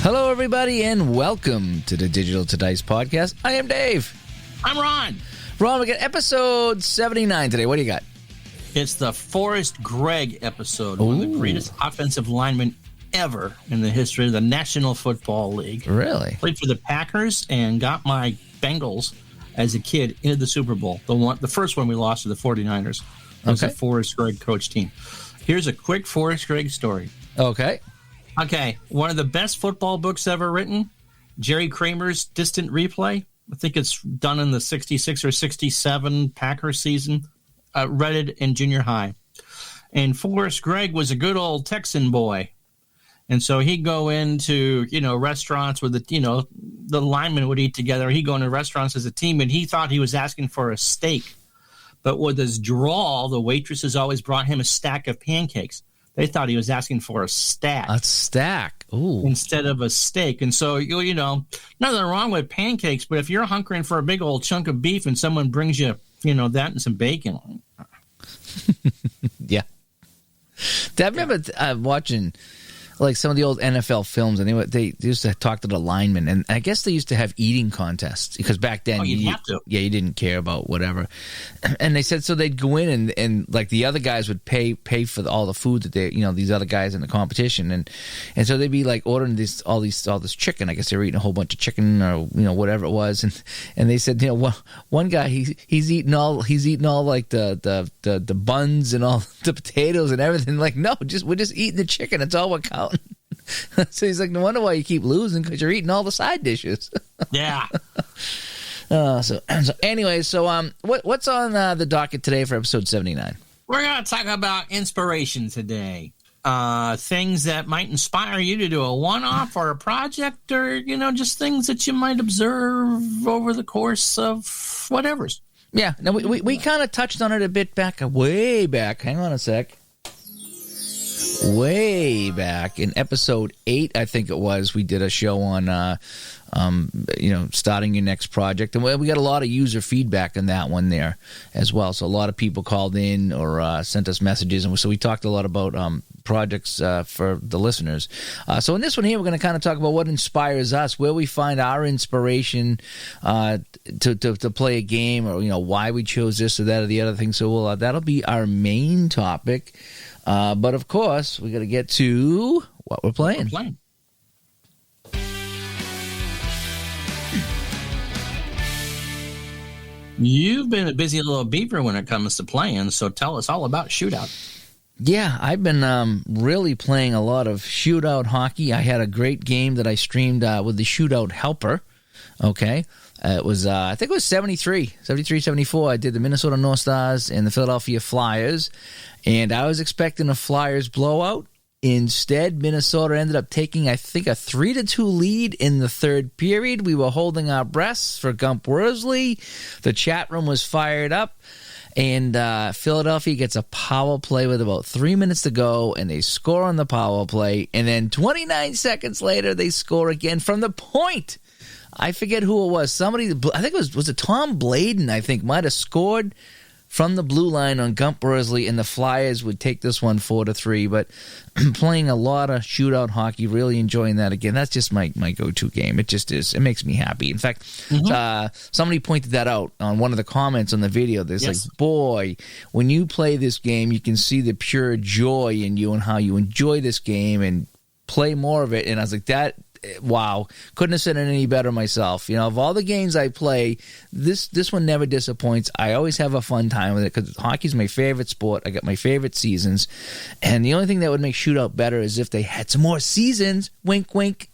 Hello, everybody, and welcome to the Digital to Dice podcast. I am Dave. I'm Ron. Ron, we got episode 79 today. What do you got? It's the Forrest Gregg episode, one of the greatest offensive linemen ever in the history of the National Football League. Really? Played for the Packers and got my Bengals as a kid into the Super Bowl. The first one we lost to the 49ers was the Forrest Gregg coach team. Here's a quick Forrest Gregg story. Okay. Okay, one of the best football books ever written, Jerry Kramer's Distant Replay. I think it's done in the 66 or 67 Packers season. Read it in junior high. And Forrest Gregg was a good old Texan boy. And so he'd go into, restaurants with the linemen would eat together. He'd go into restaurants as a team, and he thought he was asking for a steak. But with his drawl, the waitresses always brought him a stack of pancakes. They thought he was asking for a stack. A stack. Ooh. Instead of a steak. And so, nothing wrong with pancakes, but if you're hunkering for a big old chunk of beef and someone brings you, that and some bacon. Yeah. I remember watching like some of the old NFL films, and they used to talk to the linemen, and I guess they used to have eating contests because back then you'd have to. Yeah, you didn't care about whatever. And they said so they'd go in and like the other guys would pay for all the food that they these other guys in the competition, and so they'd be like ordering all this chicken. I guess they were eating a whole bunch of chicken or whatever it was, and they said one guy he's eating all like the buns and all the potatoes and everything. Like no, we're just eating the chicken. It's all we're counting. So he's like, no wonder why you keep losing, because you're eating all the side dishes. Yeah. So anyway, what's on the docket today for episode 79? We're going to talk about inspiration today. Things that might inspire you to do a one-off or a project, or just things that you might observe over the course of whatever's. Yeah. Now we kind of touched on it a bit way back. Hang on a sec. Way back in episode 8, I think it was, we did a show on, starting your next project. And we got a lot of user feedback on that one there as well. So a lot of people called in or sent us messages. And so we talked a lot about projects for the listeners. So in this one here, we're going to kind of talk about what inspires us, where we find our inspiration to play a game, or, why we chose this or that or the other thing. So that'll be our main topic. But of course, we got to get to what we're playing. You've been a busy little beaver when it comes to playing, so tell us all about Shootout. Yeah, I've been really playing a lot of Shootout hockey. I had a great game that I streamed with the Shootout Helper. Okay. It was, I think it was 73-74. I did the Minnesota North Stars and the Philadelphia Flyers, and I was expecting a Flyers blowout. Instead, Minnesota ended up taking, I think, a 3-2 lead in the third period. We were holding our breaths for Gump Worsley. The chat room was fired up, and Philadelphia gets a power play with about 3 minutes to go, and they score on the power play, and then 29 seconds later, they score again from the point. I forget who it was. Somebody, I think was it Tom Bladen, I think, might have scored from the blue line on Gump Worsley, and the Flyers would take this one 4-3. But playing a lot of Shootout hockey, really enjoying that again. That's just my go-to game. It just is. It makes me happy. In fact, somebody pointed that out on one of the comments on the video. There's like, boy, when you play this game, you can see the pure joy in you and how you enjoy this game and play more of it. And I was like, wow, couldn't have said it any better myself. Of all the games I play, this one never disappoints. I always have a fun time with it because hockey's my favorite sport. I got my favorite seasons. And the only thing that would make Shootout better is if they had some more seasons. Wink, wink.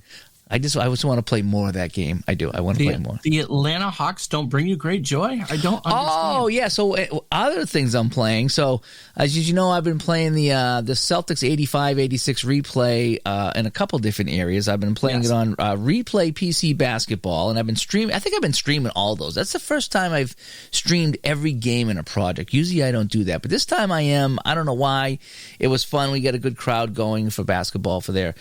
I just want to play more of that game. I do. I want to play more. The Atlanta Hawks don't bring you great joy? I don't understand. Oh, yeah. So other things I'm playing. So as you know, I've been playing the Celtics 85-86 replay in a couple different areas. I've been playing it on Replay PC Basketball, and I've been streaming. I think I've been streaming all those. That's the first time I've streamed every game in a project. Usually I don't do that, but this time I am. I don't know why. It was fun. We got a good crowd going for basketball for there.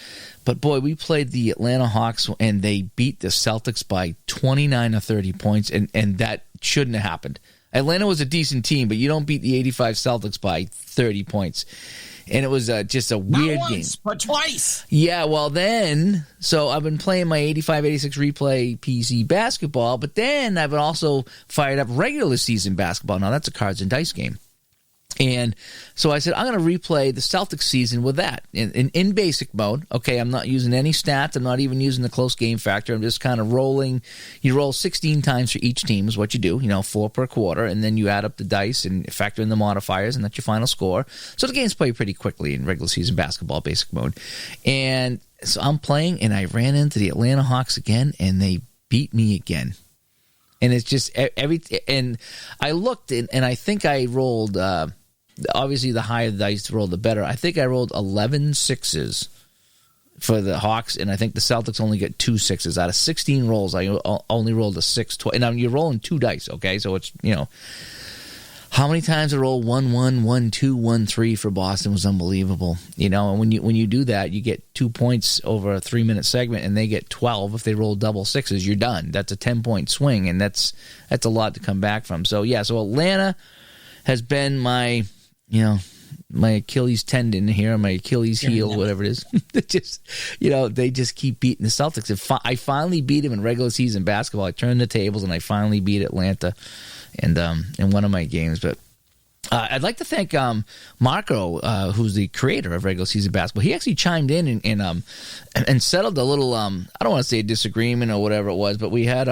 But, boy, we played the Atlanta Hawks, and they beat the Celtics by 29 or 30 points, and that shouldn't have happened. Atlanta was a decent team, but you don't beat the 85 Celtics by 30 points. And it was just a Not weird once, game. but twice. Yeah, well then, so I've been playing my 85, 86 replay PC basketball, but then I've also fired up regular season basketball. Now that's a cards and dice game. And so I said, I'm going to replay the Celtics season with that in basic mode. Okay, I'm not using any stats. I'm not even using the close game factor. I'm just kind of rolling. You roll 16 times for each team is what you do, 4 per quarter, and then you add up the dice and factor in the modifiers, and that's your final score. So the game's played pretty quickly in regular season basketball basic mode. And so I'm playing, and I ran into the Atlanta Hawks again, and they beat me again. And it's just and I looked, and I think I rolled... obviously, the higher the dice rolled, the better. I think I rolled 11 sixes for the Hawks, and I think the Celtics only get 2 sixes. Out of 16 rolls, I only rolled a 6. And you're rolling 2 dice, okay? So it's, how many times I rolled 1-1, 1-2, 1-3 for Boston was unbelievable. And when you do that, you get 2 points over a 3-minute segment, and they get 12. If they roll double sixes, you're done. That's a 10-point swing, and that's a lot to come back from. So, yeah, so Atlanta has been my Achilles tendon here, my Achilles heel, whatever it is. They just keep beating the Celtics. I finally beat him in regular season basketball. I turned the tables, and I finally beat Atlanta in one of my games. But I'd like to thank Marco, who's the creator of regular season basketball. He actually chimed in and settled a little, I don't want to say a disagreement or whatever it was, but we had,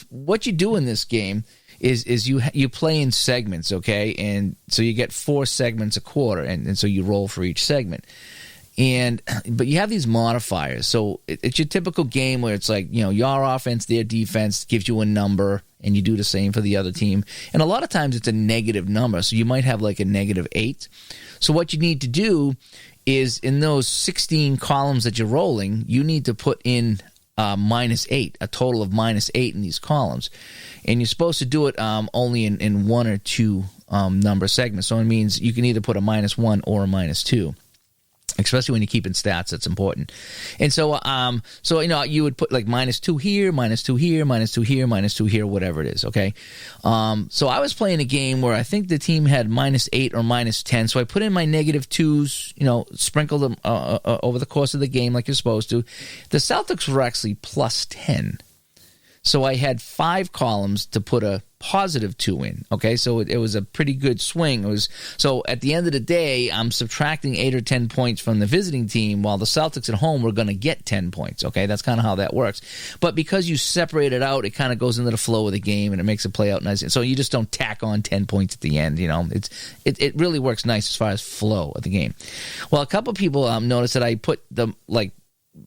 what you do in this game is you play in segments, okay? And so you get 4 segments a quarter, and so you roll for each segment. But you have these modifiers. So it's your typical game where it's like, your offense, their defense gives you a number, and you do the same for the other team. And a lot of times it's a negative number, so you might have like a -8. So what you need to do is in those 16 columns that you're rolling, you need to put in -8, a total of -8 in these columns. And you're supposed to do it only in 1 or 2 number segments. So it means you can either put a -1 or a -2. Especially when you're keeping stats, that's important. And so, you would put like -2 here, -2 here, -2 here, -2 here, whatever it is, okay? So I was playing a game where I think the team had -8 or -10, so I put in my -2s, sprinkled them over the course of the game like you're supposed to. The Celtics were actually +10. So I had 5 columns to put a +2 in, okay? So it was a pretty good swing. So at the end of the day, I'm subtracting 8 or 10 points from the visiting team, while the Celtics at home were going to get 10 points, okay? That's kind of how that works. But because you separate it out, it kind of goes into the flow of the game, and it makes it play out nice. So you just don't tack on 10 points at the end, It really works nice as far as flow of the game. Well, a couple people noticed that I put the,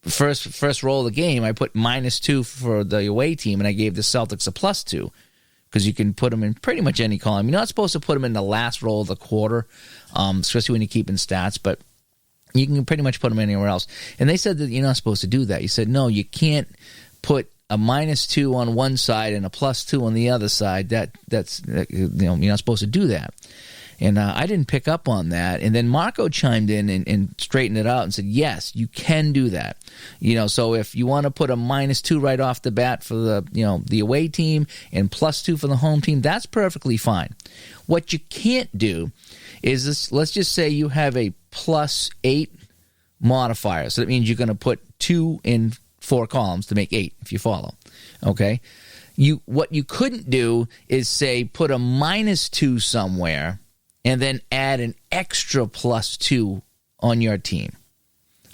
first roll of the game, I put -2 for the away team, and I gave the Celtics a +2 because you can put them in pretty much any column. You're not supposed to put them in the last roll of the quarter, especially when you're keeping stats, but you can pretty much put them anywhere else. And they said that you're not supposed to do that. You said, no, you can't put a -2 on one side and a +2 on the other side. You're not supposed to do that. And I didn't pick up on that. And then Marco chimed in and straightened it out and said, yes, you can do that. So if you want to put a -2 right off the bat for the away team and +2 for the home team, that's perfectly fine. What you can't do is this. Let's just say you have a +8 modifier. So that means you're going to put 2 in 4 columns to make 8, if you follow. Okay? What you couldn't do is say put a -2 somewhere and then add an extra +2 on your team.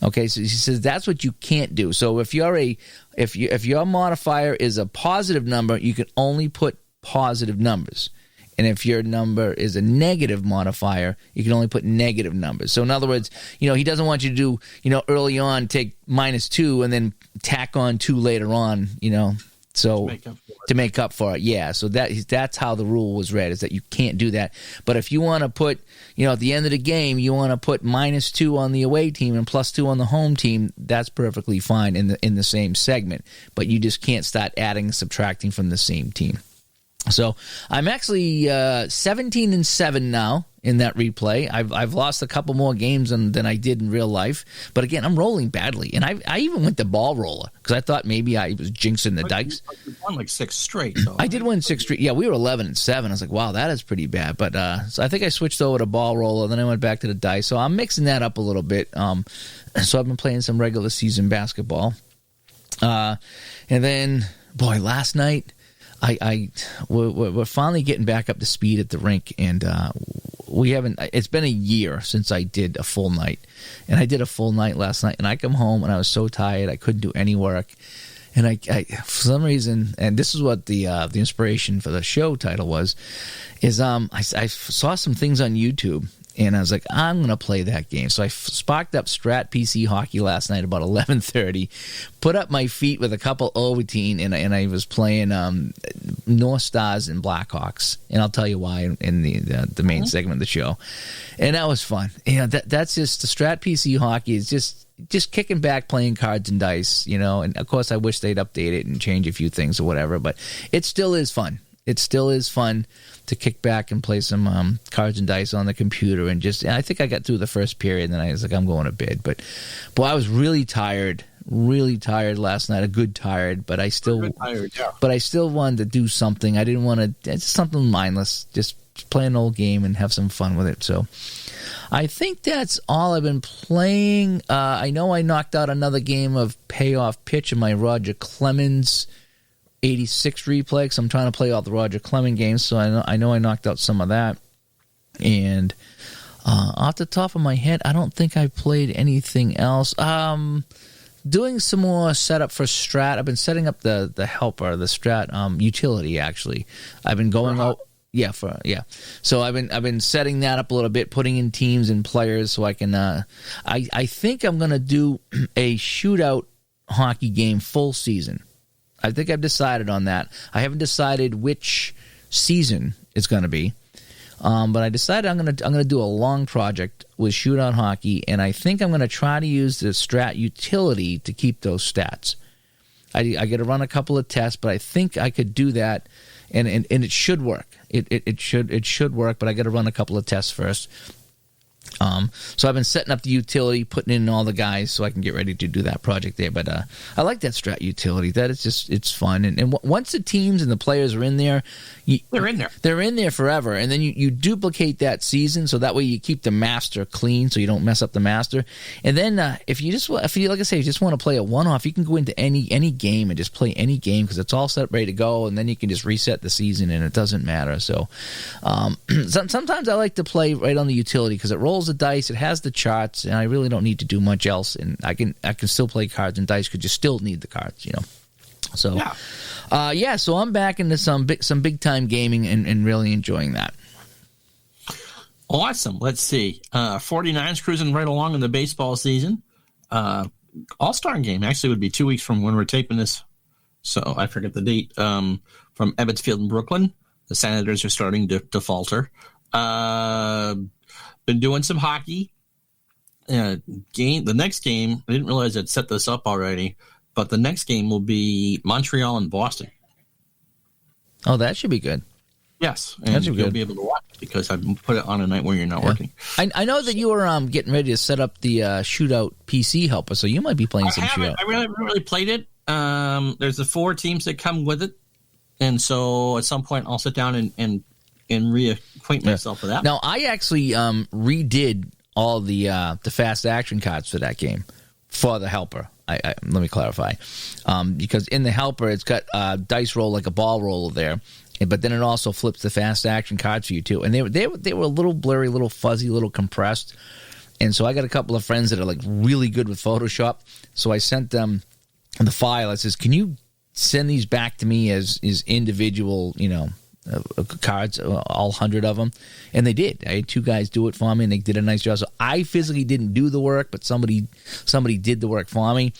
Okay, so he says that's what you can't do. So if your modifier is a positive number, you can only put positive numbers. And if your number is a negative modifier, you can only put negative numbers. So in other words, he doesn't want you to do, early on take -2 and then tack on 2 later on, So to make up for it, yeah. So that's how the rule was read, is that you can't do that. But if you want to put, at the end of the game, you want to put -2 on the away team and +2 on the home team, that's perfectly fine in the same segment. But you just can't start adding and subtracting from the same team. So I'm actually 17-7 now in that replay. I've lost a couple more games than I did in real life. But again, I'm rolling badly. And I even went to ball roller because I thought maybe I was jinxing the dice. You won like 6 straight. So. I did win 6 straight. Yeah, we were 11-7. I was like, wow, that is pretty bad. But so I think I switched over to ball roller. Then I went back to the dice. So I'm mixing that up a little bit. So I've been playing some regular season basketball. And then, boy, last night, we're finally getting back up to speed at the rink, and we haven't. It's been a year since I did a full night, and I did a full night last night. And I come home and I was so tired I couldn't do any work, and I for some reason, and this is what the inspiration for the show title was, is I saw some things on YouTube. And I was like, I'm going to play that game. So I sparked up Strat PC Hockey last night about 11:30, put up my feet with a couple Ovaltine, and I was playing North Stars and Blackhawks. And I'll tell you why in the main segment of the show. And that was fun. You know, that's just the Strat PC Hockey is just kicking back, playing cards and dice, you know. And, of course, I wish they'd update it and change a few things or whatever. But it still is fun. It still is fun to kick back and play some cards and dice on the computer. And I think I got through the first period, and then I was like, I'm going to bed. But, boy, I was really tired last night. A good tired, but I still wanted to do something. I didn't want to. It's something mindless, just play an old game and have some fun with it. So I think that's all I've been playing. I know I knocked out another game of Payoff Pitch in my Roger Clemens 86 replay, because I'm trying to play all the Roger Clemens games, so I know I knocked out some of that. And off the top of my head, I don't think I played anything else. Doing some more setup for Strat. I've been setting up the helper, the Strat utility. Actually, I've been going out. Yeah. So I've been setting that up a little bit, putting in teams and players so I can. I think I'm gonna do a shootout hockey game full season. I think I've decided on that. I haven't decided which season it's going to be, but I decided I'm going to do a long project with shootout hockey, and I think I'm going to try to use the Strat utility to keep those stats. I got to run a couple of tests, but I think I could do that, and it should work. It should work, but I got to run a couple of tests first. So I've been setting up the utility, putting in all the guys so I can get ready to do that project there. But I like that Strat utility. That is just, it's fun. And once the teams and the players are in there, they're in there. They're in there forever. And then you duplicate that season, so that way you keep the master clean, so you don't mess up the master. And then if you like I say, you just want to play a one-off, you can go into any game and just play any game because it's all set, ready to go, and then you can just reset the season and it doesn't matter. So sometimes I like to play right on the utility because it rolls the dice, it has the charts, and I really don't need to do much else. And I can still play cards and dice because you still need the cards, you know. So so I'm back into some big time gaming and really enjoying that. Awesome. Let's see. 49ers cruising right along in the baseball season. All-Star game actually would be 2 weeks from when we're taping this, so I forget the date. From Ebbets Field in Brooklyn, the Senators are starting to falter. Been doing some hockey. The next game, I didn't realize I'd set this up already, but the next game will be Montreal and Boston. Oh, that should be good. Yes, and you'll be able to watch it because I put it on a night where you're not working. I know that you were getting ready to set up the shootout PC helper, so you might be playing some shootout. I really haven't really played it. There's the 4 teams that come with it, and so at some point I'll sit down and reacquaint myself with that. Now, I actually redid all the fast action cards for that game for the helper. Let me clarify. Because in the helper, it's got dice roll like a ball roller there, but then it also flips the fast action cards for you too. And they were a little blurry, a little fuzzy, a little compressed. And so I got a couple of friends that are like really good with Photoshop. So I sent them the file. I says, can you send these back to me as individual, cards, all 100 of them? And they did. I had 2 guys do it for me, and they did a nice job. So I physically didn't do the work, but somebody did the work for me,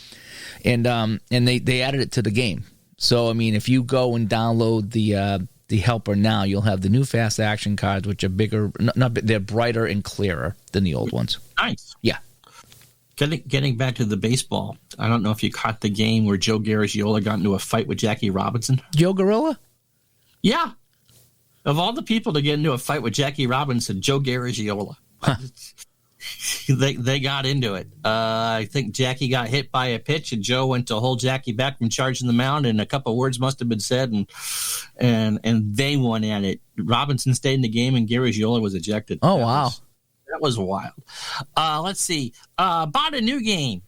and they added it to the game. So I mean, if you go and download the helper now, you'll have the new fast action cards, which are bigger, they're brighter and clearer than the old ones. Nice. Yeah. Getting back to the baseball, I don't know if you caught the game where Joe Garagiola got into a fight with Jackie Robinson. Joe Gorilla? Yeah. of all the people to get into a fight with Jackie Robinson, Joe Garagiola. They got into it. I think Jackie got hit by a pitch, and Joe went to hold Jackie back from charging the mound, and a couple of words must have been said, and they won at it. Robinson stayed in the game, and Garagiola was ejected. Oh, wow. That was wild. Let's see. Bought a new game.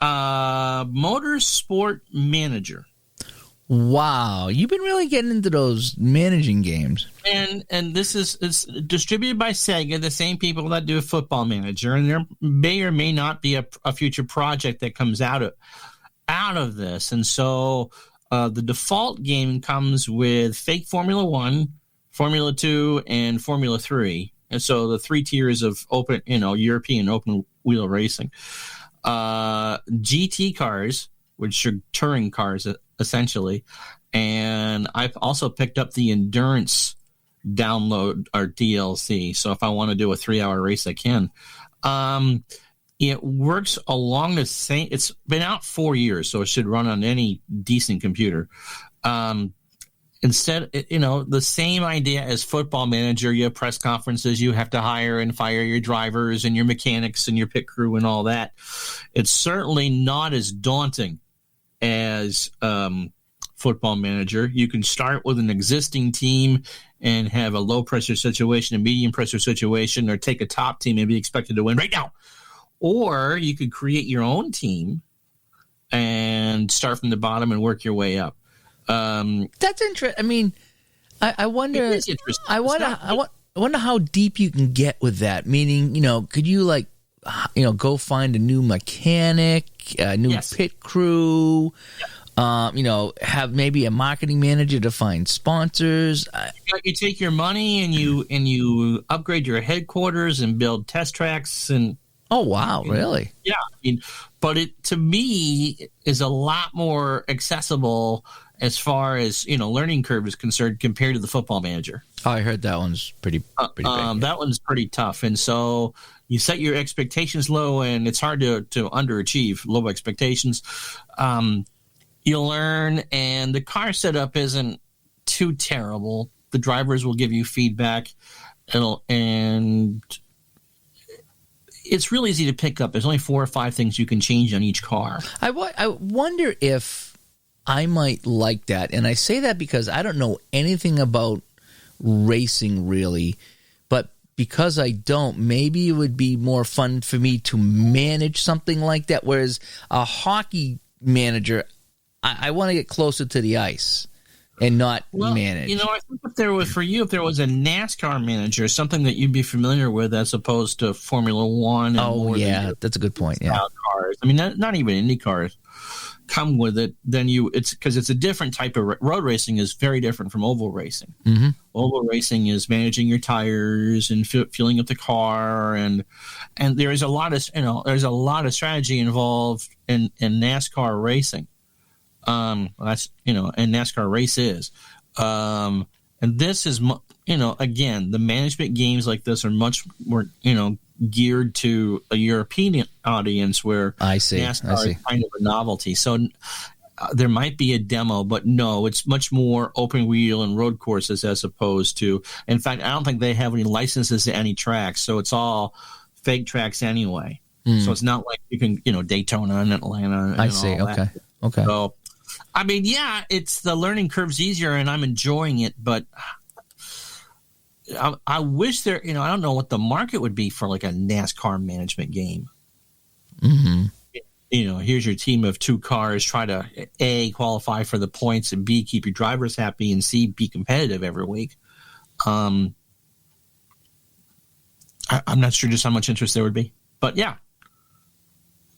Motorsport Manager. Wow, you've been really getting into those managing games. And this is it's distributed by Sega, the same people that do Football Manager, and there may or may not be a future project that comes out of this. And so the default game comes with fake Formula 1, Formula 2, and Formula 3. And so the 3 tiers of open, European open wheel racing. GT cars, which are touring cars essentially, and I've also picked up the endurance download or DLC. So if I want to do a 3-hour race, I can. It works along the same. It's been out 4 years, so it should run on any decent computer. Instead, the same idea as Football Manager. You have press conferences. You have to hire and fire your drivers and your mechanics and your pit crew and all that. It's certainly not as daunting as Football Manager. You can start with an existing team and have a low-pressure situation, a medium-pressure situation, or take a top team and be expected to win right now. Or you could create your own team and start from the bottom and work your way up. That's interesting. I mean, I wonder. It is interesting. I wonder how deep you can get with that. Meaning, could you go find a new mechanic, a new pit crew? Have maybe a marketing manager to find sponsors. You take your money and you upgrade your headquarters and build test tracks and. Oh wow! Really? Yeah. But it to me is a lot more accessible as far as learning curve is concerned compared to the Football Manager. Oh, I heard that one's pretty big. That one's pretty tough, and so you set your expectations low, and it's hard to underachieve low expectations. You learn, and the car setup isn't too terrible. The drivers will give you feedback, and it's really easy to pick up. There's only 4 or 5 things you can change on each car. I wonder if I might like that. And I say that because I don't know anything about racing really. But because I don't, maybe it would be more fun for me to manage something like that. Whereas a hockey manager, I want to get closer to the ice and not manage. I think if there was a NASCAR manager, something that you'd be familiar with as opposed to Formula 1. Oh, yeah, that's a good point. Yeah, cars. I mean, not even Indy cars come with it. Then it's because it's a different type of road racing is very different from oval racing. Mm-hmm. Oval racing is managing your tires and fueling up the car, and there is a lot of strategy involved in NASCAR racing. That's and NASCAR race is, and this is again, the management games like this are much more geared to a European audience where NASCAR is kind of a novelty. So there might be a demo, but no, it's much more open wheel and road courses as opposed to. In fact, I don't think they have any licenses to any tracks, so it's all fake tracks anyway. So it's not like you can Daytona and Atlanta. I see. Okay. Okay. So. I mean, yeah, it's the learning curve's easier, and I'm enjoying it. But I wish I don't know what the market would be for like a NASCAR management game. Mm-hmm. Here's your team of 2 cars. Try to A, qualify for the points, and B, keep your drivers happy, and C, be competitive every week. I'm not sure just how much interest there would be, but yeah,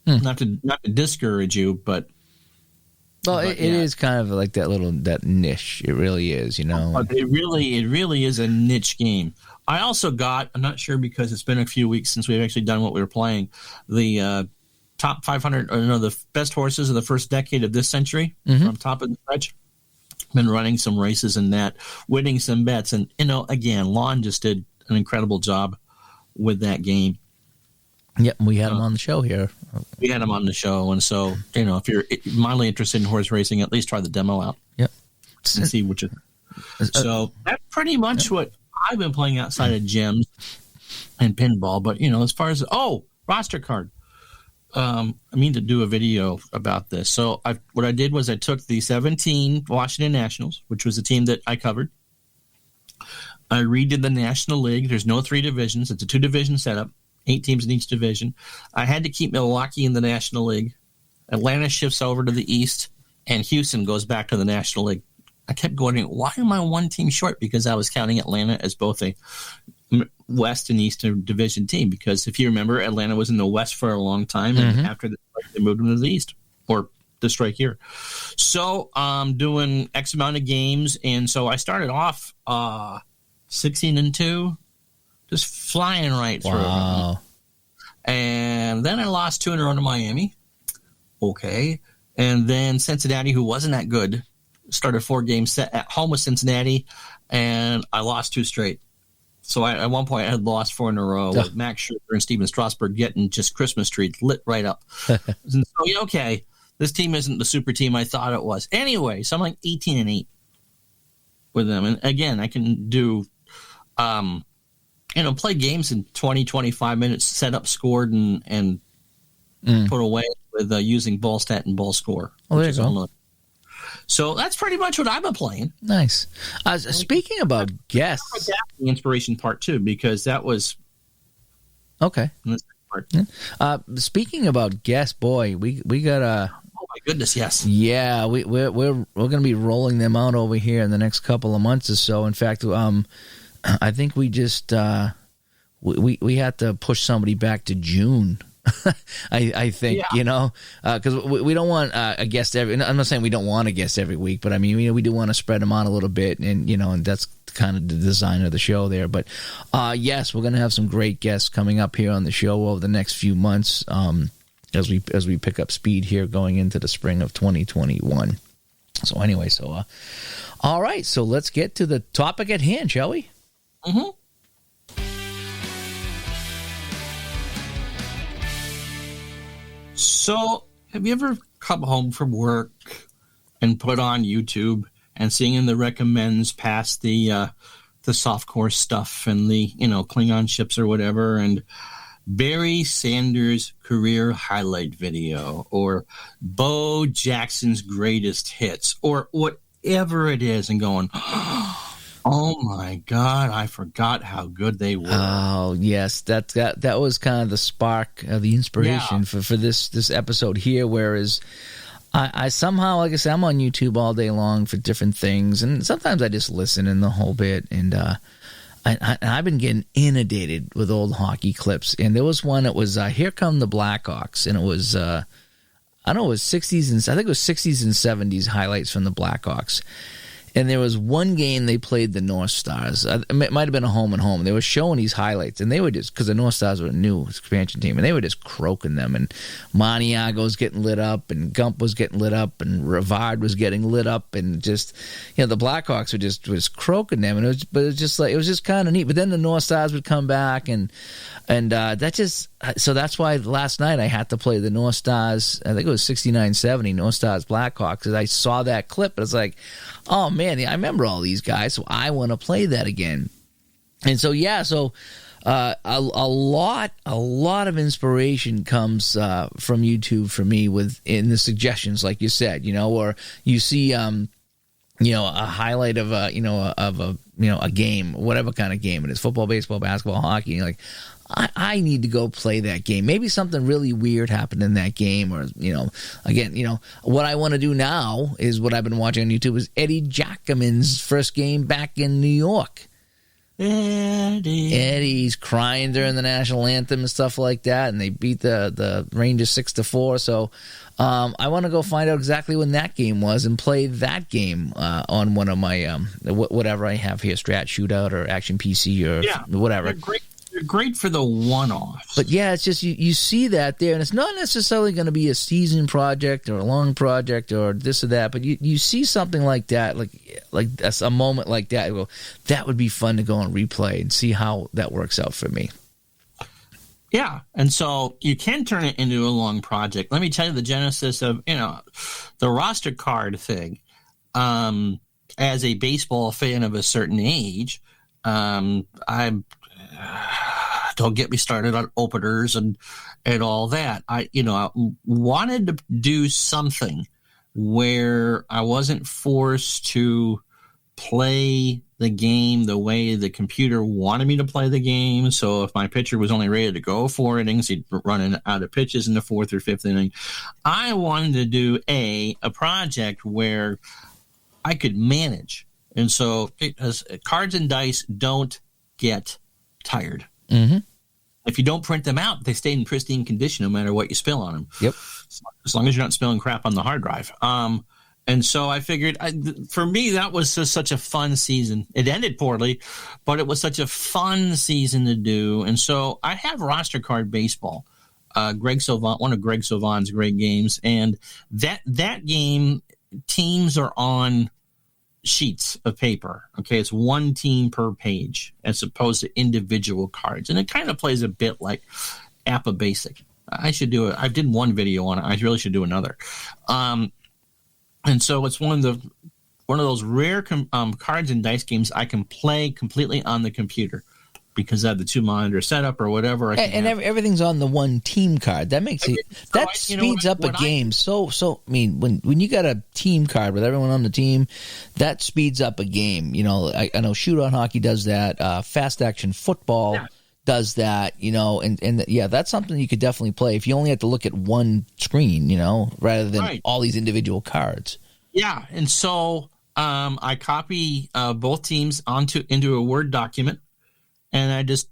not to discourage you, but. Well, it is kind of like that niche. It really is, But it really is a niche game. I also got, I'm not sure because it's been a few weeks since we've actually done what we were playing, the top 500, the best horses of the first decade of this century from top of the stretch. Been running some races in that, winning some bets. And, again, Lon just did an incredible job with that game. Yep, we had him on the show here. We had him on the show, and so if you're mildly interested in horse racing, at least try the demo out. Yep, and see what you. So that's pretty much what I've been playing outside of gyms and pinball. But, as far as, roster card. I mean to do a video about this. So what I did was I took the 17 Washington Nationals, which was a team that I covered. I redid the National League. There's no 3 divisions. It's a 2-division setup, 8 teams in each division. I had to keep Milwaukee in the National League. Atlanta shifts over to the East, and Houston goes back to the National League. I kept going, why am I one team short? Because I was counting Atlanta as both a West and Eastern Division team. Because if you remember, Atlanta was in the West for a long time, and after the strike, they moved them to the East, or the strike here. So I'm doing X amount of games, and so I started off 16-2, just flying right through. Wow. And then I lost 2 in a row to Miami. Okay. And then Cincinnati, who wasn't that good, started 4-game set at home with Cincinnati, and I lost 2 straight. So at one point, I had lost 4 in a row with Max Scherzer and Steven Strasburg getting just Christmas trees lit right up. And so, okay, this team isn't the super team I thought it was. Anyway, so I'm like 18-8 with them. And again, I can do, play games in 20, 25 minutes, set up, scored, and put away with using ball stat and ball score. Oh, there you go. So that's pretty much what I've been playing. Nice. Speaking about guests, the inspiration part too, because that was okay. Part. Speaking about guests, boy, we got a. Oh my goodness, yes. Yeah, we're going to be rolling them out over here in the next couple of months or so. In fact, I think we just we had to push somebody back to June. I think, because we don't want a guest every. I'm not saying we don't want a guest every week, but I mean, we do want to spread them out a little bit, and and that's kind of the design of the show there. But yes, we're going to have some great guests coming up here on the show over the next few months, as we pick up speed here going into the spring of 2021. So anyway, all right, so let's get to the topic at hand, shall we? Mm-hmm. So, have you ever come home from work and put on YouTube and seeing in the recommends past the softcore stuff and the Klingon ships or whatever, and Barry Sanders' career highlight video, or Bo Jackson's greatest hits, or whatever it is, and going, oh my God, I forgot how good they were. Oh yes, that was kind of the spark of the inspiration for this episode here. Whereas I somehow, like I said, I'm on YouTube all day long for different things, and sometimes I just listen in the whole bit. And I've been getting inundated with old hockey clips. And there was one that was "Here Come the Blackhawks," and it was I don't know, it was 60s and I think it was 60s and 70s highlights from the Blackhawks. And there was one game they played the North Stars. It might have been a home and home. They were showing these highlights, and they were just, because the North Stars were a new expansion team, and they were just croaking them. And Maniago was getting lit up, and Gump was getting lit up, and Rivard was getting lit up, and just, the Blackhawks were just croaking them. And it was just kind of neat. But then the North Stars would come back, and that just, so that's why last night I had to play the North Stars. I think it was 69-70 North Stars Blackhawks, because I saw that clip, and it's like, oh man, I remember all these guys, so I want to play that again. And so a lot of inspiration comes from YouTube for me in the suggestions, like you said, or you see a highlight of a game, whatever kind of game it is, football, baseball, basketball, hockey, and you're like, I need to go play that game. Maybe something really weird happened in that game, or again, what I want to do now is what I've been watching on YouTube is Eddie Jackaman's first game back in New York. Eddie's crying during the national anthem and stuff like that, and they beat the Rangers 6-4. So I want to go find out exactly when that game was and play that game on one of my whatever I have here, Strat Shootout or Action PC or whatever. They're great for the one-offs. But yeah, it's just you see that there, and it's not necessarily going to be a season project or a long project or this or that, but you see something like that, like a moment like that, you go, that would be fun to go and replay and see how that works out for me. Yeah, and so you can turn it into a long project. Let me tell you the genesis of the roster card thing. as a baseball fan of a certain age, I don't get me started on openers and all that. I wanted to do something where I wasn't forced to play the game the way the computer wanted me to play the game. So if my pitcher was only ready to go 4 innings, he'd run out of pitches in the 4th or 5th inning. I wanted to do a project where I could manage. And so cards and dice don't get tired. Mm-hmm. If you don't print them out, they stay in pristine condition no matter what you spill on them. Yep. As long as you're not spilling crap on the hard drive. And so I figured, for me, that was just such a fun season. It ended poorly, but it was such a fun season to do. And so I have Roster Card Baseball, Greg Sylvan, one of Greg Sylvan's great games. And that game, teams are on sheets of paper. Okay, it's one team per page as opposed to individual cards. And it kind of plays a bit like APA Basic. I did one video on it. I really should do another. And so it's one of those rare cards and dice games I can play completely on the computer because I have the 2-monitor setup or whatever. And everything's on the one team card. That makes it speeds up a game. So I mean, when you got a team card with everyone on the team, that speeds up a game. I know Shootout Hockey does that. Fast Action Football does that. And that's something you could definitely play if you only have to look at one screen. Rather than all these individual cards. Yeah, and so I copy both teams into a Word document. And I just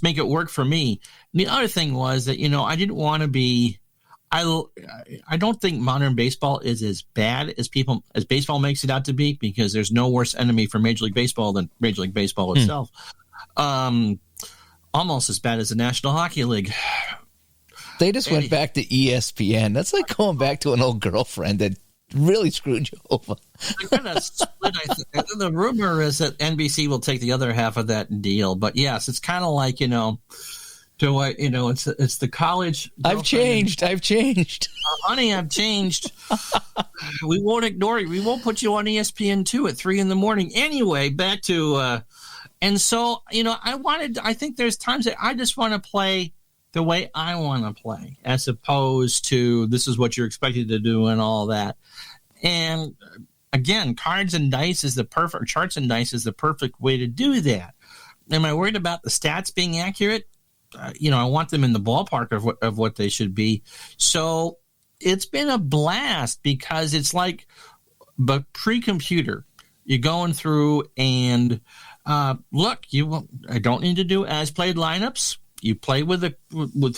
make it work for me. And the other thing was that, I didn't want to be – I don't think modern baseball is as bad as baseball makes it out to be because there's no worse enemy for Major League Baseball than Major League Baseball itself. Almost as bad as the National Hockey League. They just went back to ESPN. That's like going back to an old girlfriend that really screwed you over. They're going to split, I think. The rumor is that NBC will take the other half of that deal. But yes, it's kind of like, it's the college. I've changed. Honey, I've changed. We won't ignore you. We won't put you on ESPN2 at 3 a.m. Anyway, back to, and so, I think there's times that I just want to play the way I want to play, as opposed to this is what you're expected to do and all that. And again, charts and dice is the perfect way to do that. Am I worried about the stats being accurate? I want them in the ballpark of what they should be. So it's been a blast because it's like, but pre-computer, you're going through and look, I don't need to do as played lineups. You play with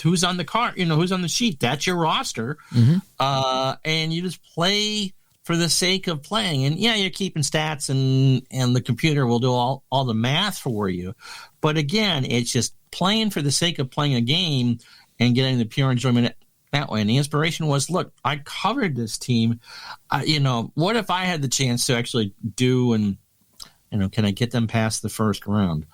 who's on the card, who's on the sheet. That's your roster. Mm-hmm. And you just play for the sake of playing. And you're keeping stats and the computer will do all the math for you. But again, it's just playing for the sake of playing a game and getting the pure enjoyment that way. And the inspiration was, look, I covered this team. What if I had the chance to actually do and can I get them past the first round?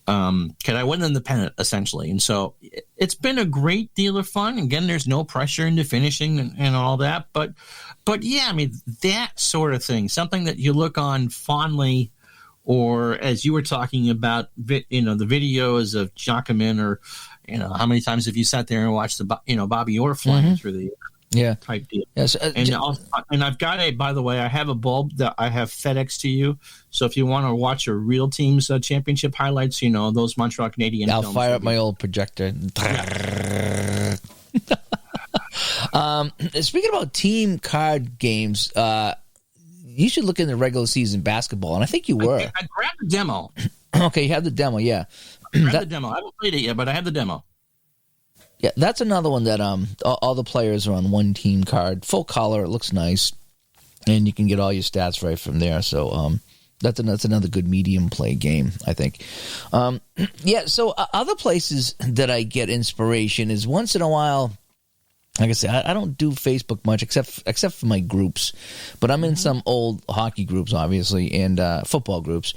Can I win them the pennant, essentially? And so it's been a great deal of fun. Again, there's no pressure into finishing and all that. But yeah, I mean, that sort of thing, something that you look on fondly, or as you were talking about, the videos of Jacquemin, or, how many times have you sat there and watched Bobby Orr flying mm-hmm. through the air? Yeah, type deal. Yes, and I've got by the way, I have a bulb that I have FedEx to you. So if you want to watch a real team's championship highlights, those Montreal Canadiens. I'll fire up my old projector. Speaking about team card games, you should look into regular season basketball, and I think you were. I grabbed the demo. Okay, you have the demo, yeah. I grabbed the demo. I haven't played it yet, but I have the demo. Yeah, that's another one that all the players are on one team card, full color. It looks nice, and you can get all your stats right from there. So that's another good medium play game, I think. So other places that I get inspiration is once in a while. Like I said, I don't do Facebook much except for my groups, but I'm in some old hockey groups, obviously, and football groups,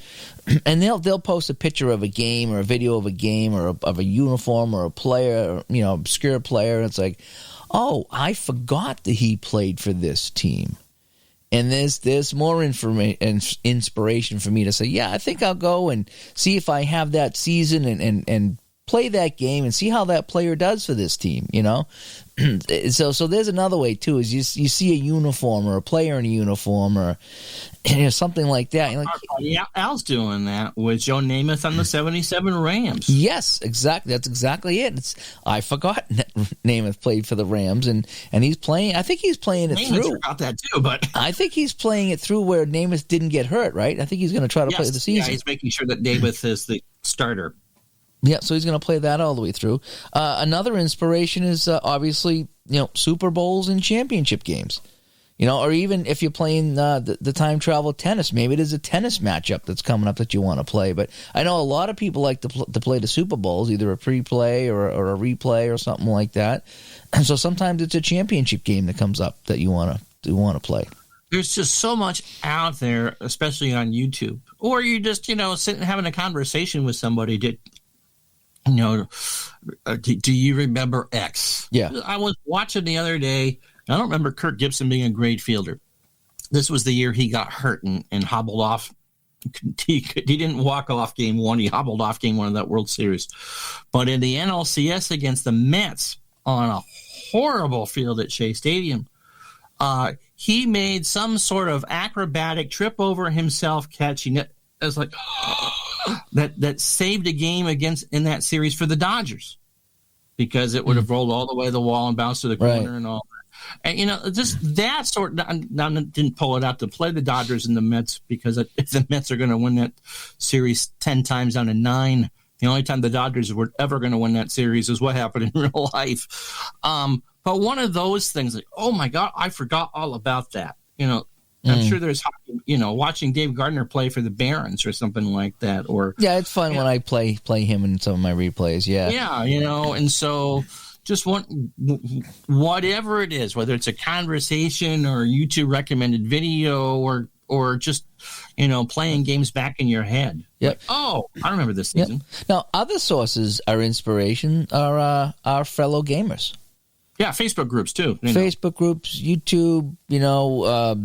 and they'll post a picture of a game or a video of a game or of a uniform or a player, or, obscure player, and it's like, oh, I forgot that he played for this team, And there's more inspiration for me to say, yeah, I think I'll go and see if I have that season and play that game and see how that player does for this team, you know? So there's another way, too, is you see a uniform or a player in a uniform or something like that. You're like, yeah, Al's doing that with Joe Namath on the 77 Rams. Yes, exactly. That's exactly it. I forgot Namath played for the Rams, and he's playing. I think he's playing it Namath through. Forgot that too, but I think he's playing it through where Namath didn't get hurt, right? I think he's going to try to play the season. Yeah, he's making sure that Namath is the starter. Yeah, so he's going to play that all the way through. Another inspiration is obviously, Super Bowls and championship games. Or even if you're playing the time travel tennis, maybe there's a tennis matchup that's coming up that you want to play. But I know a lot of people like to play the Super Bowls, either a pre-play or a replay or something like that. And so sometimes it's a championship game that comes up that you want to play. There's just so much out there, especially on YouTube, or you just sitting having a conversation with somebody. Do you remember X? Yeah, I was watching the other day. I don't remember Kirk Gibson being a great fielder. This was the year he got hurt and hobbled off. He didn't walk off game one. He hobbled off game one of that World Series. But in the NLCS against the Mets on a horrible field at Shea Stadium, he made some sort of acrobatic trip over himself catching it. It was like that saved a game in that series for the Dodgers because it would have rolled all the way to the wall and bounced to the corner and all that. And, just that sort of – I didn't pull it out to play the Dodgers and the Mets because if the Mets are going to win that series 10 times down to 9, the only time the Dodgers were ever going to win that series is what happened in real life. But one of those things, like, oh, my God, I forgot all about that. I'm sure there's, watching Dave Gardner play for the Barons or something like that. Or yeah, it's fun when I play him in some of my replays. Yeah, yeah, and so – just whatever it is, whether it's a conversation or YouTube recommended video or just, playing games back in your head. Yep. Like, oh, I remember this season. Yep. Now, other sources are inspiration are our fellow gamers. Yeah, Facebook groups too. Facebook groups, YouTube,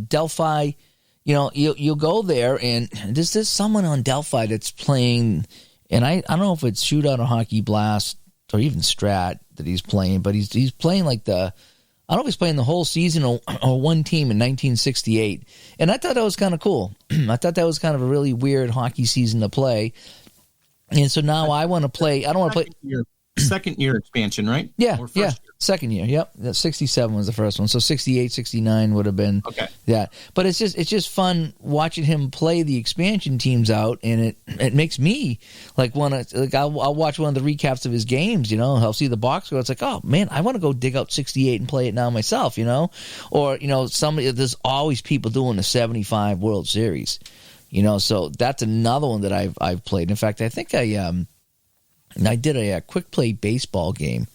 Delphi. You'll go there and there's someone on Delphi that's playing, and I don't know if it's Shootout or Hockey Blast or even Strat that he's playing, but he's playing like I don't know if he's playing the whole season or one team in 1968. And I thought that was kind of cool. I thought that was kind of a really weird hockey season to play. And so now I want to play. I don't want to play. Second year expansion, right? Yeah, or first yeah. Year? Second year, yep. 67 was the first one. So 68, 69 would have been that. But it's just fun watching him play the expansion teams out, and it makes me want to I'll watch one of the recaps of his games. I'll see the box score. It's like, oh man, I want to go dig out 68 and play it now myself. Or there's always people doing the 75 World Series. So that's another one that I've played. In fact, I think I did a quick play baseball game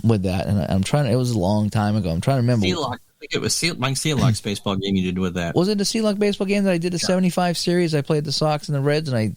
with that, and I'm trying. It was a long time ago. I'm trying to remember. Sealock. I think it was Mike Sealock's baseball game you did with that. Was it the Sealock baseball game that I did the 75 series? I played the Sox and the Reds, and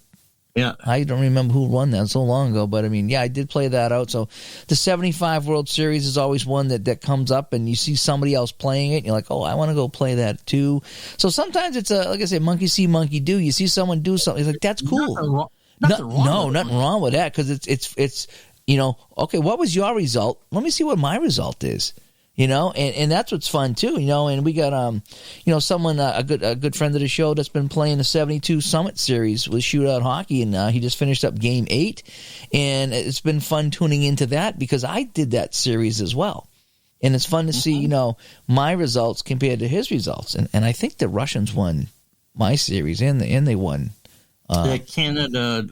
I don't remember who won that so long ago. But I mean, yeah, I did play that out. So the 75 World Series is always one that comes up, and you see somebody else playing it, and you're like, oh, I want to go play that too. So sometimes it's like I say, monkey see, monkey do. You see someone do something, it's like that's cool. Nothing wrong with that because it's okay, what was your result? Let me see what my result is. And that's what's fun too. And we got someone a good friend of the show that's been playing the 72 Summit Series with Shootout Hockey, and he just finished up Game 8, and it's been fun tuning into that because I did that series as well. And it's fun to see my results compared to his results, and I think the Russians won my series and they won. Canada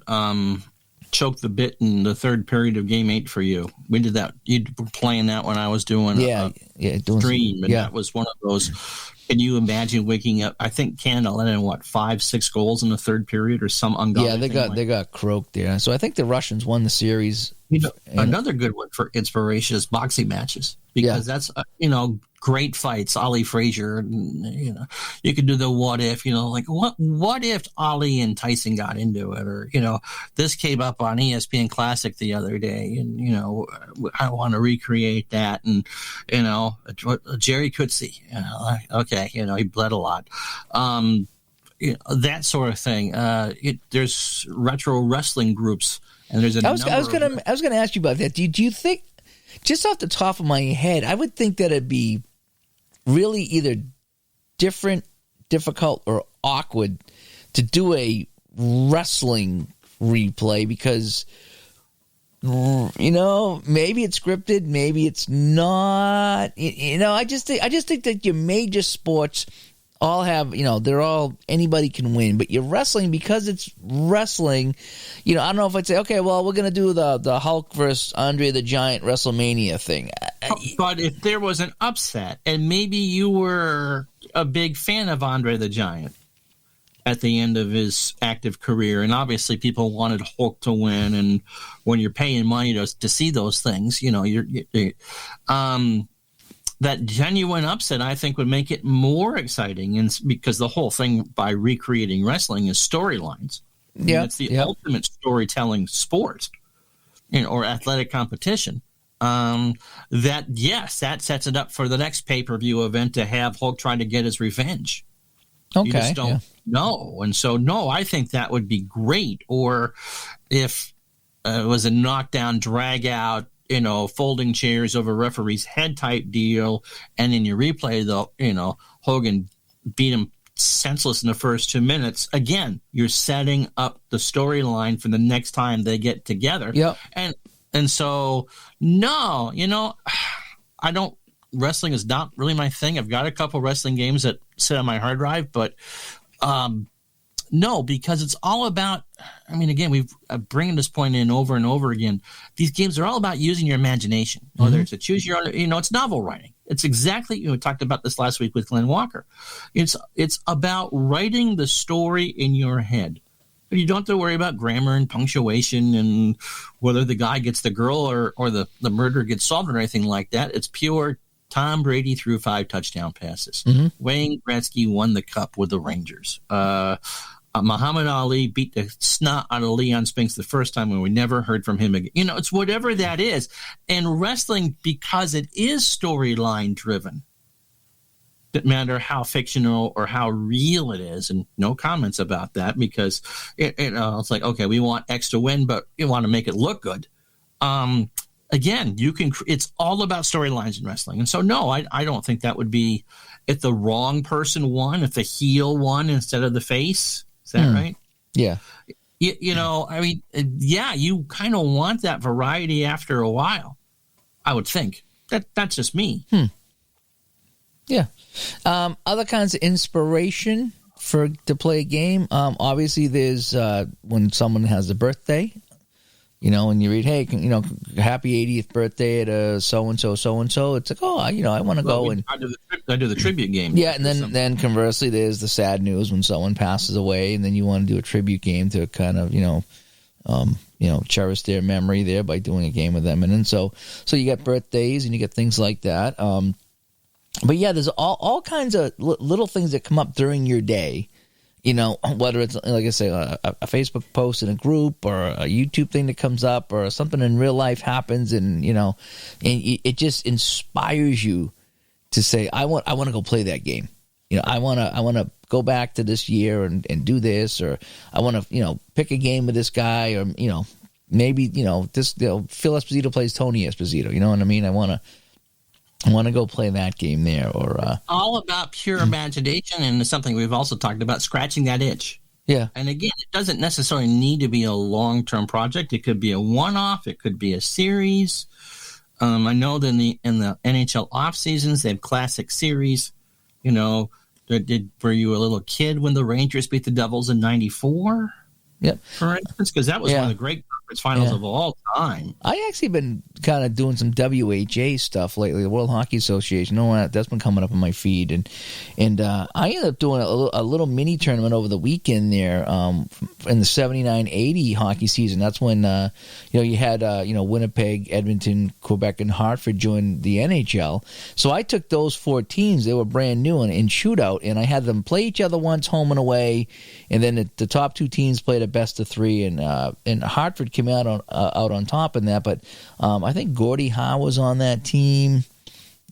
choked the bit in the third period of Game 8 for you. We did that. You were playing that when I was doing doing stream, and that was one of those. Can you imagine waking up? I think Canada let in 5-6 goals in the third period or some ungodly. Yeah, they got croaked there. So I think the Russians won the series Another good one for inspiration is boxing matches, because that's great fights. Ali Frazier, you could do the what if, like what if Ali and Tyson got into it, or this came up on ESPN Classic the other day, and I want to recreate that, and Jerry Coetzee, okay, he bled a lot. That sort of thing. There's retro wrestling groups, and there's I was gonna ask you about that. Do you think, just off the top of my head, I would think that it'd be really either difficult, or awkward to do a wrestling replay, because maybe it's scripted, maybe it's not. I just think that your major sports all have, they're all, anybody can win, but you're wrestling, because it's wrestling, I don't know if I'd say, okay, well, we're going to do the Hulk versus Andre the Giant WrestleMania thing. But if there was an upset, and maybe you were a big fan of Andre the Giant at the end of his active career, and obviously people wanted Hulk to win, and when you're paying money to see those things, that genuine upset, I think, would make it more exciting, and because the whole thing by recreating wrestling is storylines. Yeah, it's the ultimate storytelling sport, or athletic competition. That sets it up for the next pay-per-view event to have Hulk trying to get his revenge. Okay, you just don't know, and so I think that would be great. Or if it was a knockdown, drag out, folding chairs over referee's head type deal, and in your replay, though, Hogan beat him senseless in the first 2 minutes. Again, you're setting up the storyline for the next time they get together. Yep. And so, no, I don't. Wrestling is not really my thing. I've got a couple wrestling games that sit on my hard drive, but no, because it's all about, again, we've bringing this point in over and over again. These games are all about using your imagination, whether it's a choose your own, it's novel writing. It's exactly, we talked about this last week with Glenn Walker. It's about writing the story in your head. But you don't have to worry about grammar and punctuation and whether the guy gets the girl or the murder gets solved or anything like that. It's pure Tom Brady threw 5 touchdown passes. Wayne Gretzky won the cup with the Rangers. Muhammad Ali beat the snot out of Leon Spinks the first time, when we never heard from him again. It's whatever that is. And wrestling, because it is storyline driven, doesn't matter how fictional or how real it is, and no comments about that, because it's like, okay, we want X to win, but we want to make it look good. Again, it's all about storylines in wrestling. And so, no, I don't think that would be, if the wrong person won, if the heel won instead of the face. Is that right? Yeah. You kind of want that variety after a while, I would think. That's just me. Yeah. Other kinds of inspiration to play a game. Obviously, there's when someone has a birthday, and you read, hey, happy 80th birthday to so-and-so. It's like, oh, I want to go and I do the tribute game. Yeah, and then conversely, there's the sad news when someone passes away, and then you want to do a tribute game to kind of, cherish their memory there by doing a game with them. And then so you get birthdays and you get things like that. But yeah, there's all kinds of little things that come up during your day. Whether it's, like I say, a Facebook post in a group, or a YouTube thing that comes up, or something in real life happens, and it just inspires you to say, I want to go play that game. I want to go back to this year and do this, or I want to pick a game with this guy, or maybe this Phil Esposito plays Tony Esposito. You know what I mean? I want to go play that game there, or all about pure imagination, and it's something we've also talked about, scratching that itch. Yeah. And again, it doesn't necessarily need to be a long-term project. It could be a one-off. It could be a series. I know that in the NHL off seasons, they have classic series. Were you a little kid when the Rangers beat the Devils in '94? Yep. For instance, because that was one of the great Conference Finals of all time. I actually been kind of doing some WHA stuff lately, the World Hockey Association. That's been coming up on my feed, and I ended up doing a little mini tournament over the weekend there in the 79-80 hockey season. That's when you had Winnipeg, Edmonton, Quebec, and Hartford join the NHL. So I took those 4 teams; they were brand new in shootout, and I had them play each other once, home and away, and then the top 2 teams played a best of 3, and Hartford came out on top in that. But I think Gordie Howe was on that team,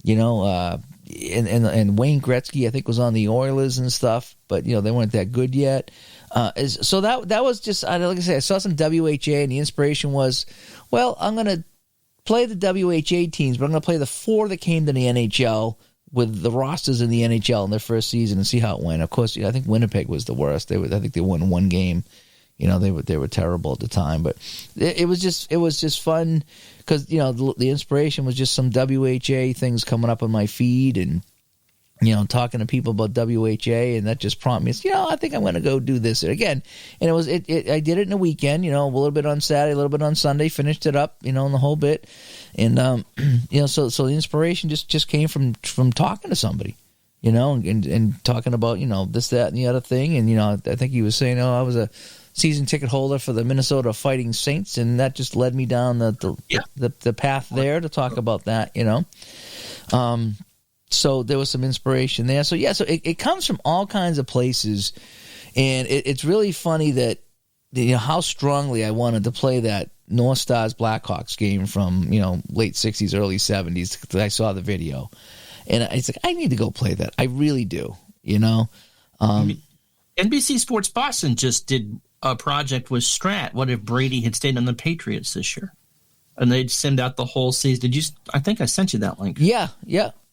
and Wayne Gretzky I think was on the Oilers and stuff, but they weren't that good yet. So that was just, like I said, I saw some WHA, and the inspiration was, well, I'm going to play the WHA teams, but I'm going to play the 4 that came to the NHL with the rosters in the NHL in their first season and see how it went. Of course, I think Winnipeg was the worst. I think they won 1 game. They were terrible at the time, but it was just fun because the inspiration was just some WHA things coming up on my feed and talking to people about WHA, and that just prompted me. I think I'm going to go do this again, and I did it in a weekend. A little bit on Saturday, a little bit on Sunday, finished it up, and the whole bit, and so the inspiration just came from talking to somebody. And talking about this, that, and the other thing, and I think he was saying, I was a season ticket holder for the Minnesota Fighting Saints, and that just led me down the path there to talk about that. So there was some inspiration there. So so it comes from all kinds of places, and it's really funny that how strongly I wanted to play that North Stars Blackhawks game from late '60s, early '70s. I saw the video. And it's like, I need to go play that. I really do, NBC Sports Boston just did a project with Strat. What if Brady had stayed on the Patriots this year? And they'd send out the whole season. I think I sent you that link. Yeah.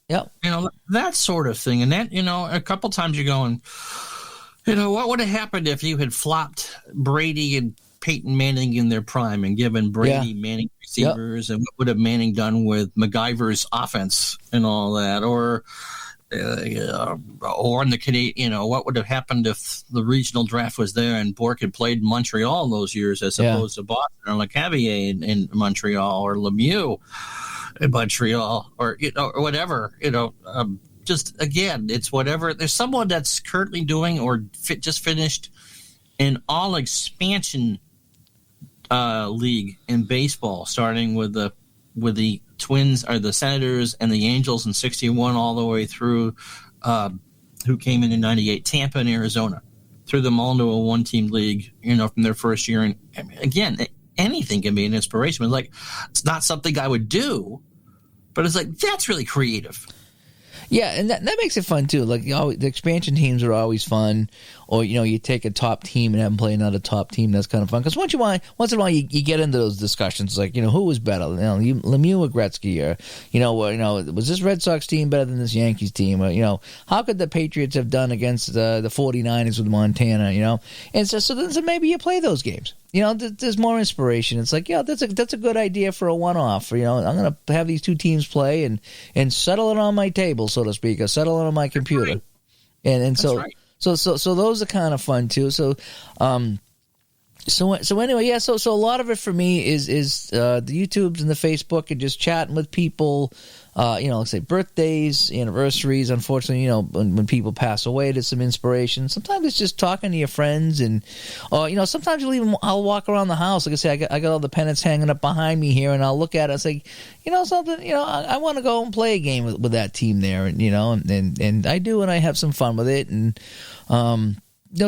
That sort of thing. And that, a couple times you're going, what would have happened if you had flopped Brady and Peyton Manning in their prime and given Brady Manning receivers, and what would have Manning done with MacGyver's offense and all that, or in the Canadian, what would have happened if the regional draft was there and Bourque had played Montreal those years as opposed to Boston, or LeCavier in Montreal, or Lemieux in Montreal, or or whatever, just again, it's whatever. There's someone that's currently doing or just finished an all expansion league in baseball, starting with the Twins or the Senators and the Angels in '61, all the way through who came in '98, Tampa and Arizona, threw them all into a 1-team league, from their first year. And again, anything can be an inspiration. It's like, it's not something I would do, but it's like, that's really creative. Yeah, and that makes it fun too. Like, the expansion teams are always fun, or you take a top team and have them play another top team. That's kind of fun because once in a while you get into those discussions, like who was better, Lemieux or Gretzky, or was this Red Sox team better than this Yankees team, or how could the Patriots have done against the 49ers with Montana, and so maybe you play those games. There's more inspiration. It's like, that's a good idea for a one-off. I'm going to have these 2 teams play and settle it on my table, so to speak, or settle it on my computer. Right. And so, right. so those are kind of fun too. So anyway, so a lot of it for me is the YouTubes and the Facebook and just chatting with people. Let's say birthdays, anniversaries. Unfortunately, when people pass away, there's some inspiration. Sometimes it's just talking to your friends, and sometimes I'll walk around the house. Like I say, I got all the pennants hanging up behind me here, and I'll look at it and say, something. I want to go and play a game with that team there, and I do, and I have some fun with it, and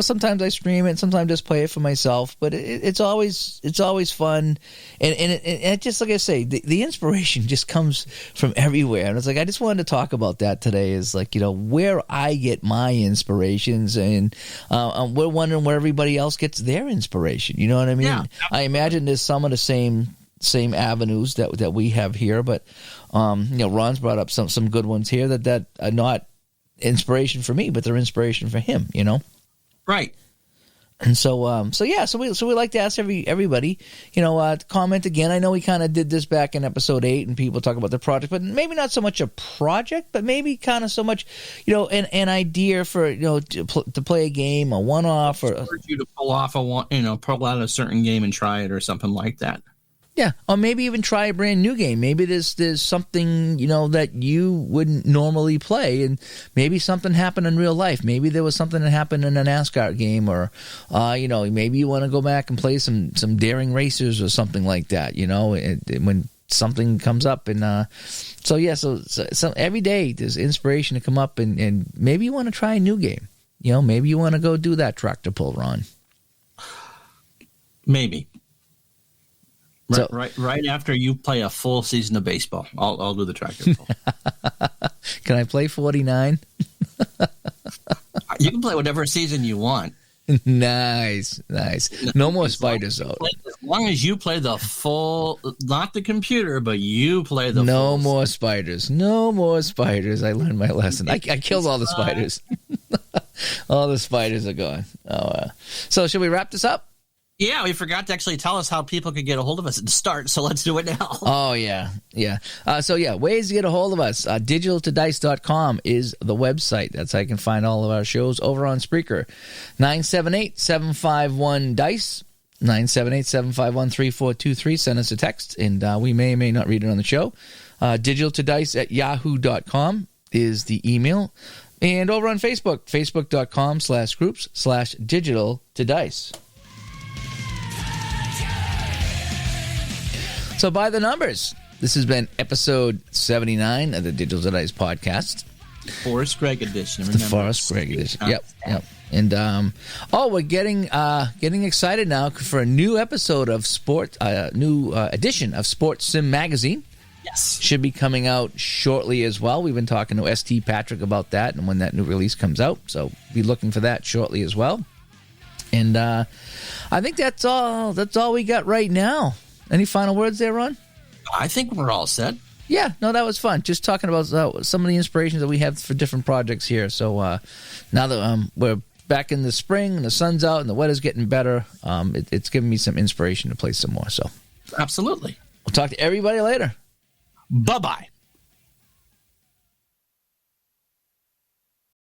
sometimes I stream it, sometimes I just play it for myself, but it's always fun, and it just, like I say, the inspiration just comes from everywhere, and it's like, I just wanted to talk about that today, is like, where I get my inspirations, and we're wondering where everybody else gets their inspiration, you know what I mean? Yeah. I imagine there's some of the same avenues that we have here, but Ron's brought up some good ones here that are not inspiration for me, but they're inspiration for him, Right. And so we like to ask everybody, to comment again. I know we kind of did this back in episode 8, and people talk about the project, but maybe not so much a project, but maybe kind of so much, an idea for to play a game, a one-off, or urge you to pull out a certain game and try it or something like that. Yeah, or maybe even try a brand new game. Maybe there's something, that you wouldn't normally play, and maybe something happened in real life. Maybe there was something that happened in a NASCAR game, or, maybe you want to go back and play some Daring Racers or something like that, when something comes up. And so every day there's inspiration to come up, and maybe you want to try a new game. Maybe you want to go do that tractor pull, Ron. Maybe. Right after you play a full season of baseball, I'll do the tractor pull. Can I play 49? You can play whatever season you want. Nice. No more spiders, though. As long as you play the full, not the computer, but you play the full. No more spiders. No more spiders. I learned my lesson. I killed all the spiders. All the spiders are gone. So should we wrap this up? Yeah, we forgot to actually tell us how people could get a hold of us and start, so let's do it now. Oh, yeah. Ways to get a hold of us. Digitaltodice.com is the website. That's how you can find all of our shows over on Spreaker. 978-751-DICE, 978-751-3423. Send us a text, and we may or may not read it on the show. Digitaltodice@yahoo.com is the email. And over on Facebook, facebook.com/groups/digitaltodice. So by the numbers, this has been episode 79 of the Digital to Dice podcast. Forrest Gregg edition. The Forrest Gregg edition. Yep. And we're getting excited now for a new episode of new edition of Sports Sim Magazine. Yes. Should be coming out shortly as well. We've been talking to ST Patrick about that and when that new release comes out. So be looking for that shortly as well. And I think that's all we got right now. Any final words there, Ron? I think we're all set. Yeah, no, that was fun. Just talking about some of the inspirations that we have for different projects here. So now that we're back in the spring and the sun's out and the weather's getting better, it's given me some inspiration to play some more. So absolutely. We'll talk to everybody later. Bye-bye.